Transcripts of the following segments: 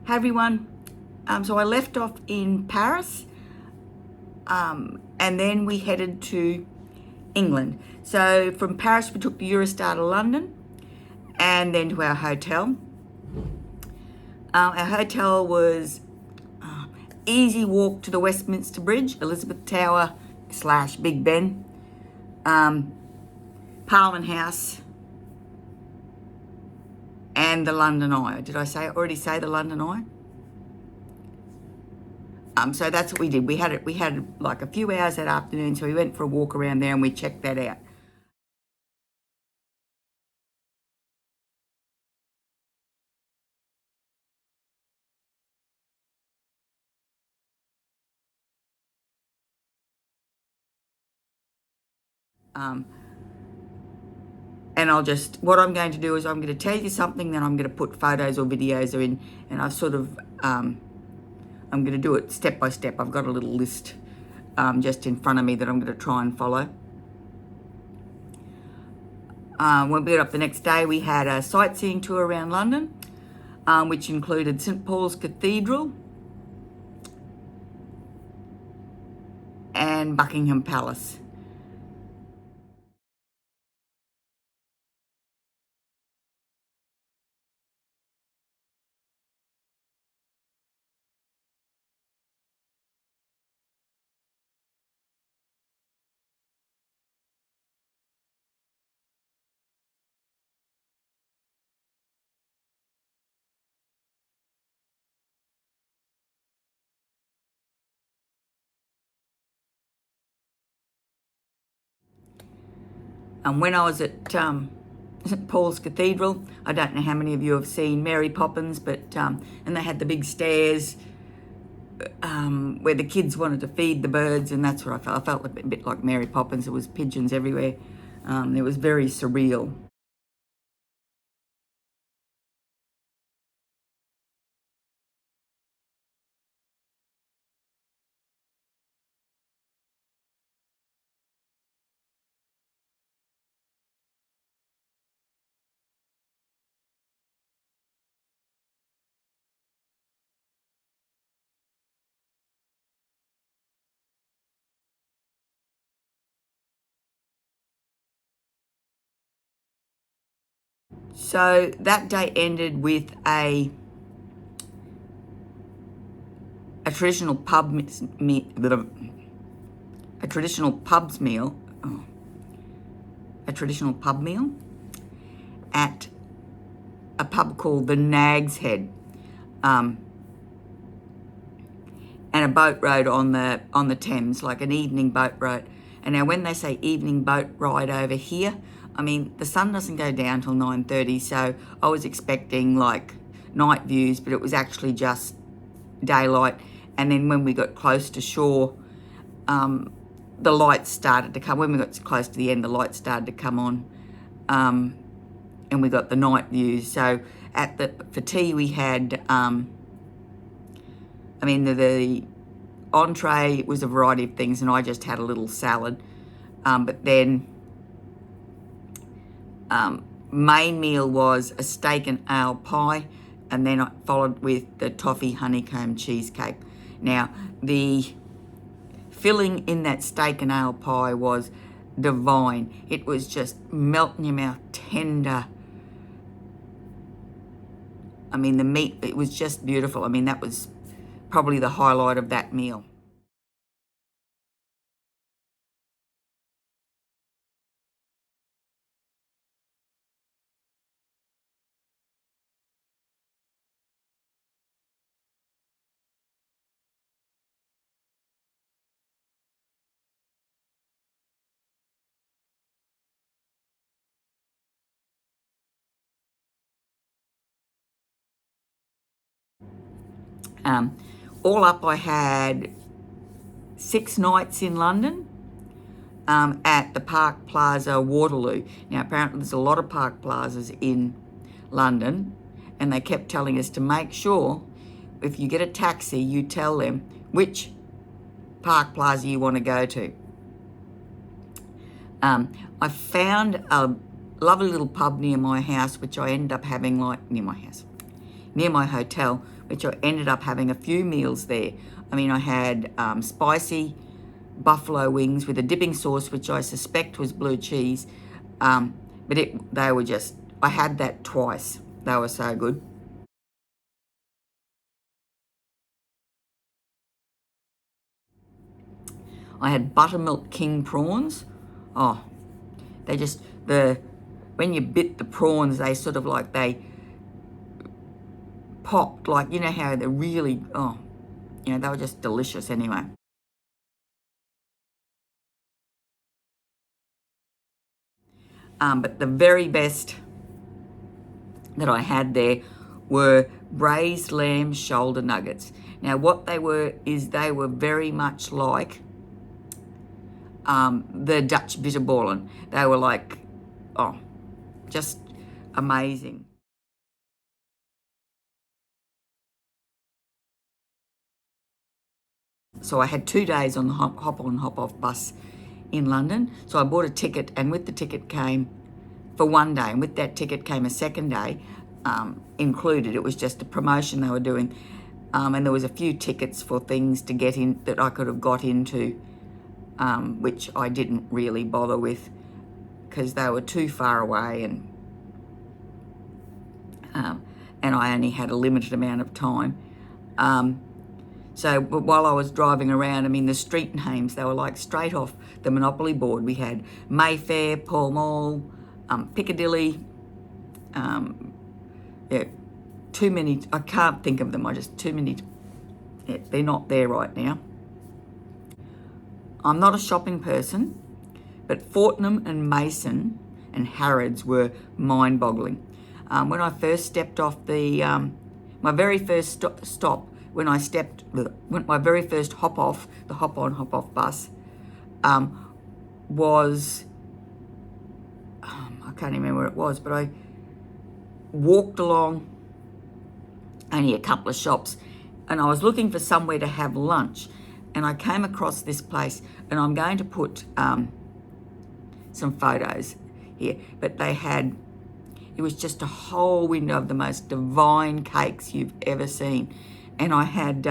Hi everyone. So I left off in Paris, and then we headed to England. So from Paris we took the Eurostar to London, and then to our hotel. Our hotel was easy walk to the Westminster Bridge, Elizabeth Tower / Big Ben, Parliament House, and the London Eye. Did I already say the London Eye? So that's what we did. We had like a few hours that afternoon, so we went for a walk around there and we checked that out. And what I'm going to do is I'm going to tell you something, then I'm going to put photos or videos in, and I've sort of, I'm going to do it step by step. I've got a little list just in front of me that I'm going to try and follow. When we got up the next day, we had a sightseeing tour around London, which included St. Paul's Cathedral and Buckingham Palace. And when I was at St. Paul's Cathedral, I don't know how many of you have seen Mary Poppins, but and they had the big stairs where the kids wanted to feed the birds, and that's what I felt. I felt a bit like Mary Poppins. There was pigeons everywhere. It was very surreal. So that day ended with a traditional pub's meal, a traditional pub meal at a pub called the Nag's Head, and a boat ride on the Thames, like an evening boat ride. And now when they say evening boat ride over here, I mean, the sun doesn't go down till 9:30, so I was expecting like night views, but it was actually just daylight. And then when we got close to shore, the lights started to come. When we got close to the end, the lights started to come on, and we got the night views. So for tea we had, the entree was a variety of things, and I just had a little salad. But then main meal was a steak and ale pie, and then I followed with the toffee honeycomb cheesecake. Now, the filling in that steak and ale pie was divine. It was just melt in your mouth, tender. I mean, the meat, it was just beautiful. I mean, that was probably the highlight of that meal. All up, I had 6 nights in London at the Park Plaza Waterloo. Now, apparently there's a lot of Park Plazas in London, and they kept telling us to make sure if you get a taxi, you tell them which Park Plaza you want to go to. I found a lovely little pub near my house, which I ended up having near my house. near my hotel, which I ended up having a few meals there. I mean, I had spicy buffalo wings with a dipping sauce, which I suspect was blue cheese. But they were just, I had that twice. They were so good. I had buttermilk king prawns. Oh, they just, when you bit the prawns, they sort of like, they popped, like, you know how they're really, oh, you know, they were just delicious anyway. But the very best that I had there were braised lamb shoulder nuggets. Now, what they were is they were very much like the Dutch bitterballen. They were like, oh, just amazing. So I had 2 days on the hop on, hop off bus in London. So I bought a ticket, and with the ticket came for 1 day, and with that ticket came a second day included. It was just a promotion they were doing, and there was a few tickets for things to get in that I could have got into, which I didn't really bother with because they were too far away, and I only had a limited amount of time. So while I was driving around, I mean, the street names, they were like straight off the Monopoly board. We had Mayfair, Pall Mall, Piccadilly, yeah, too many, I can't think of them, too many, yeah, they're not there right now. I'm not a shopping person, but Fortnum and Mason and Harrods were mind-boggling. When I first stepped off my very first stop, when my very first hop off, the hop on, hop off bus, was, I can't remember where it was, but I walked along only a couple of shops, and I was looking for somewhere to have lunch, and I came across this place, and I'm going to put some photos here, but it was just a whole window of the most divine cakes you've ever seen. And I had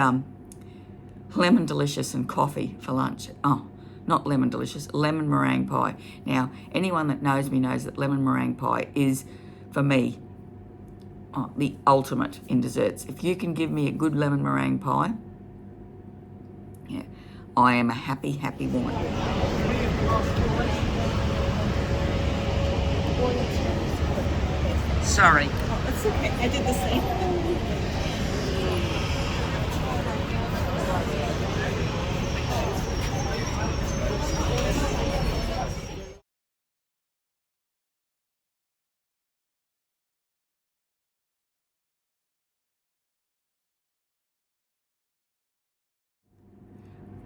lemon delicious and coffee for lunch. Oh, not lemon delicious, lemon meringue pie. Now, anyone that knows me knows that lemon meringue pie is, for me, the ultimate in desserts. If you can give me a good lemon meringue pie, yeah, I am a happy, happy woman. Sorry. Oh, that's okay. I did the same.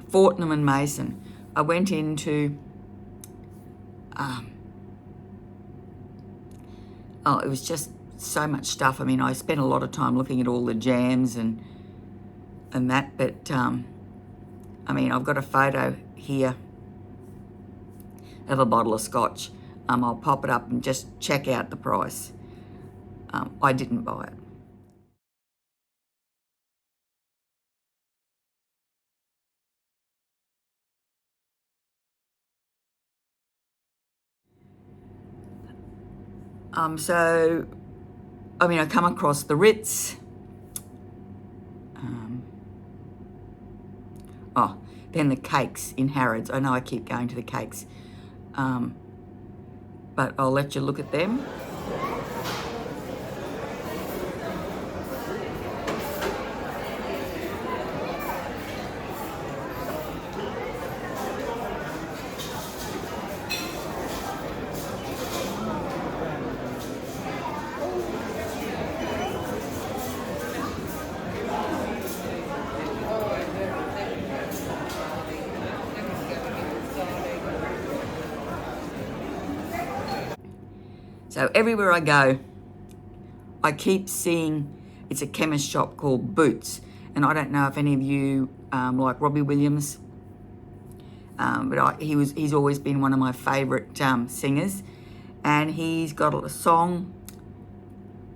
Fortnum and Mason. I went into, it was just so much stuff. I mean, I spent a lot of time looking at all the jams and that, but I mean, I've got a photo here of a bottle of scotch. I'll pop it up and just check out the price. I didn't buy it. So, I mean, I come across the Ritz. Then the cakes in Harrods. I know I keep going to the cakes, but I'll let you look at them. So everywhere I go, I keep seeing, it's a chemist shop called Boots. And I don't know if any of you like Robbie Williams, but he's always been one of my favourite singers. And he's got a song,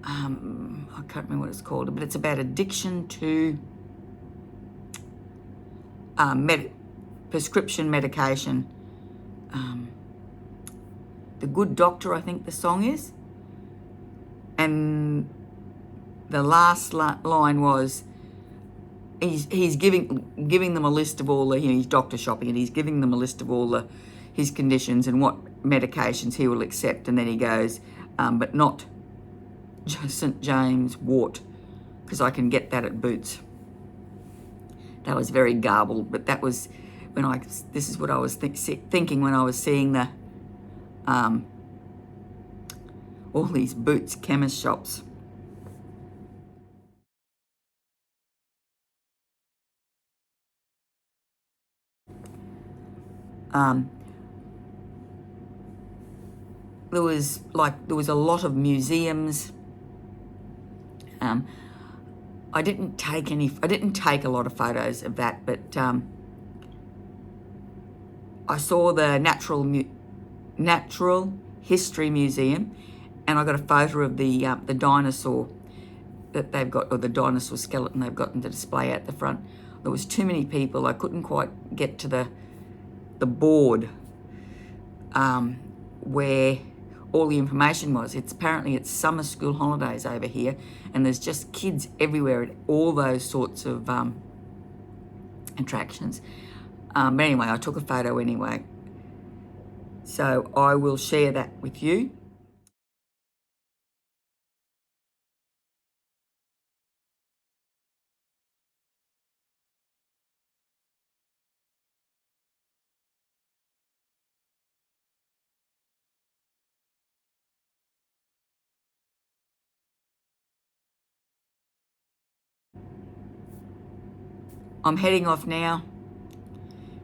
I'm I can't remember what it's called, but it's about addiction to prescription medication. The Good Doctor, I think the song is. And the last line was, he's giving them a list of all the, he's doctor shopping, and he's giving them a list of all his conditions and what medications he will accept. And then he goes, but not St. James wort, because I can get that at Boots. That was very garbled, but that was when this is what I was thinking when I was seeing the all these Boots chemist shops. There was a lot of museums. I didn't take a lot of photos of that, but I saw the Natural History Museum, and I got a photo of the dinosaur that they've got, or the dinosaur skeleton they've got in the display at the front. There was too many people. I couldn't quite get to the board where all the information was. Apparently it's summer school holidays over here, and there's just kids everywhere at all those sorts of attractions. But anyway, I took a photo anyway. So I will share that with you. I'm heading off now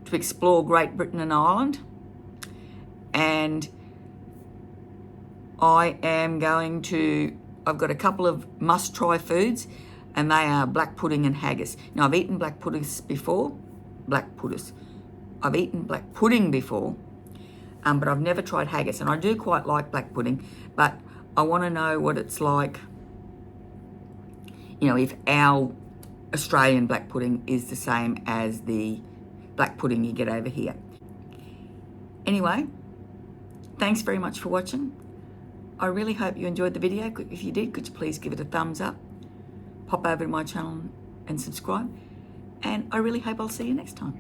to explore Great Britain and Ireland, and I've got a couple of must-try foods, and they are black pudding and haggis. Now, I've eaten black pudding before, but I've never tried haggis, and I do quite like black pudding, but I want to know what it's like, if our Australian black pudding is the same as the black pudding you get over here. Anyway, thanks very much for watching. I really hope you enjoyed the video. If you did, could you please give it a thumbs up? Pop over to my channel and subscribe. And I really hope I'll see you next time.